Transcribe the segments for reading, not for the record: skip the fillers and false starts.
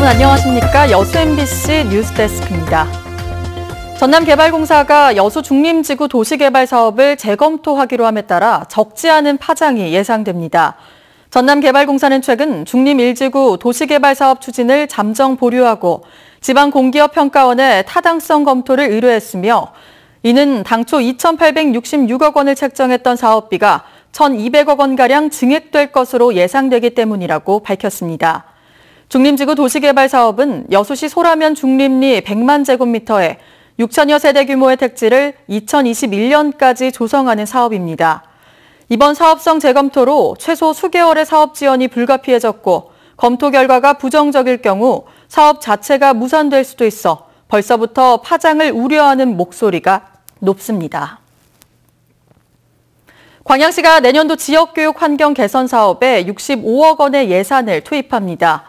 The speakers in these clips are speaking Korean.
안녕하십니까. 여수 MBC 뉴스데스크입니다. 전남개발공사가 여수 중림지구 도시개발 사업을 재검토하기로 함에 따라 적지 않은 파장이 예상됩니다. 전남개발공사는 최근 중림 1지구 도시개발 사업 추진을 잠정 보류하고 지방공기업평가원에 타당성 검토를 의뢰했으며 이는 당초 2,866억 원을 책정했던 사업비가 1,200억 원가량 증액될 것으로 예상되기 때문이라고 밝혔습니다. 중림지구 도시개발 사업은 여수시 소라면 중림리 100만 제곱미터에 6천여 세대 규모의 택지를 2021년까지 조성하는 사업입니다. 이번 사업성 재검토로 최소 수개월의 사업 지연이 불가피해졌고 검토 결과가 부정적일 경우 사업 자체가 무산될 수도 있어 벌써부터 파장을 우려하는 목소리가 높습니다. 광양시가 내년도 지역교육 환경 개선 사업에 65억 원의 예산을 투입합니다.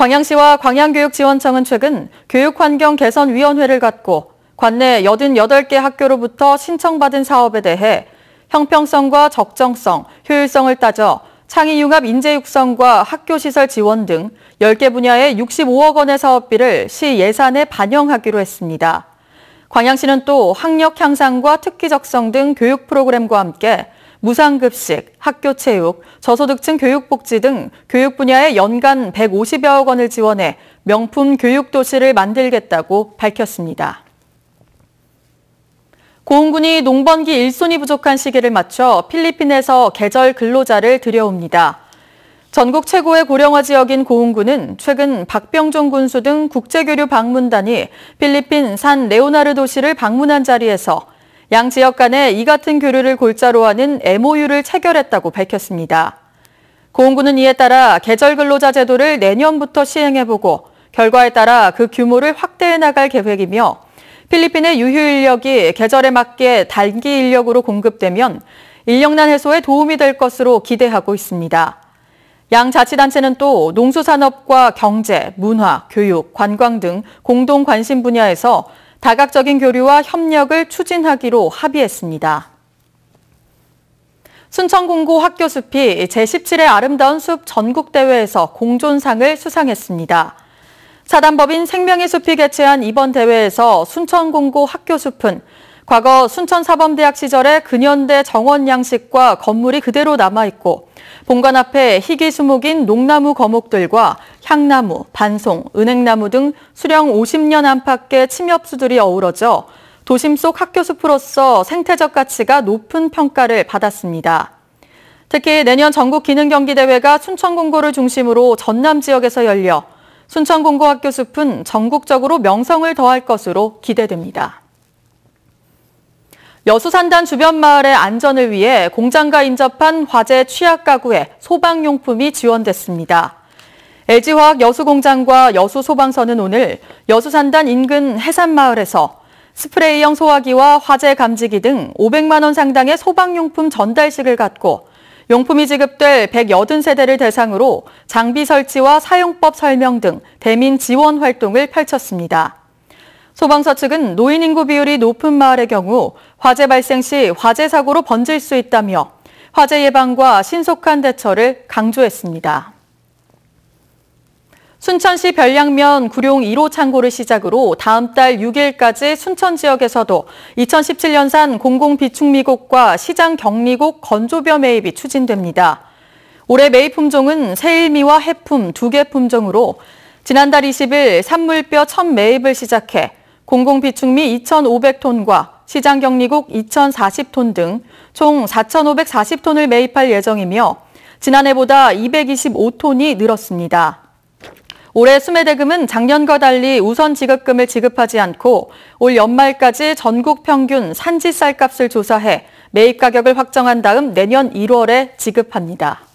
광양시와 광양교육지원청은 최근 교육환경개선위원회를 갖고 관내 88개 학교로부터 신청받은 사업에 대해 형평성과 적정성, 효율성을 따져 창의융합 인재 육성과 학교시설 지원 등 10개 분야의 65억 원의 사업비를 시 예산에 반영하기로 했습니다. 광양시는 또 학력 향상과 특기 적성 등 교육 프로그램과 함께 무상급식, 학교체육, 저소득층 교육복지 등 교육 분야에 연간 150여억 원을 지원해 명품 교육도시를 만들겠다고 밝혔습니다. 고흥군이 농번기 일손이 부족한 시기를 맞춰 필리핀에서 계절 근로자를 들여옵니다. 전국 최고의 고령화 지역인 고흥군은 최근 박병종 군수 등 국제교류 방문단이 필리핀 산 레오나르도시를 방문한 자리에서 양 지역 간에 이 같은 교류를 골자로 하는 MOU를 체결했다고 밝혔습니다. 고흥군은 이에 따라 계절 근로자 제도를 내년부터 시행해보고 결과에 따라 그 규모를 확대해 나갈 계획이며 필리핀의 유휴 인력이 계절에 맞게 단기 인력으로 공급되면 인력난 해소에 도움이 될 것으로 기대하고 있습니다. 양 자치단체는 또 농수산업과 경제, 문화, 교육, 관광 등 공동 관심 분야에서 다각적인 교류와 협력을 추진하기로 합의했습니다. 순천공고 학교숲이 제17회 아름다운 숲 전국대회에서 공존상을 수상했습니다. 사단법인 생명의 숲이 개최한 이번 대회에서 순천공고 학교숲은 과거 순천사범대학 시절의 근현대 정원 양식과 건물이 그대로 남아있고 본관 앞에 희귀 수목인 녹나무 거목들과 향나무, 반송, 은행나무 등 수령 50년 안팎의 침엽수들이 어우러져 도심 속 학교숲으로서 생태적 가치가 높은 평가를 받았습니다. 특히 내년 전국 기능경기대회가 순천공고를 중심으로 전남 지역에서 열려 순천공고 학교숲은 전국적으로 명성을 더할 것으로 기대됩니다. 여수 산단 주변 마을의 안전을 위해 공장과 인접한 화재 취약 가구에 소방용품이 지원됐습니다. LG화학 여수공장과 여수소방서는 오늘 여수 산단 인근 해산마을에서 스프레이형 소화기와 화재 감지기 등 500만 원 상당의 소방용품 전달식을 갖고 용품이 지급될 180세대를 대상으로 장비 설치와 사용법 설명 등 대민 지원 활동을 펼쳤습니다. 소방서 측은 노인 인구 비율이 높은 마을의 경우 화재 발생 시 화재 사고로 번질 수 있다며 화재 예방과 신속한 대처를 강조했습니다. 순천시 별량면 구룡 1호 창고를 시작으로 다음 달 6일까지 순천 지역에서도 2017년산 공공비축미곡과 시장 격리곡 건조벼 매입이 추진됩니다. 올해 매입 품종은 새일미와 해품 2개 품종으로 지난달 20일 산물벼 첫 매입을 시작해 공공비축미 2,500톤과 시장 격리곡 2,040톤 등 총 4,540톤을 매입할 예정이며 지난해보다 225톤이 늘었습니다. 올해 수매대금은 작년과 달리 우선 지급금을 지급하지 않고 올 연말까지 전국 평균 산지 쌀값을 조사해 매입 가격을 확정한 다음 내년 1월에 지급합니다.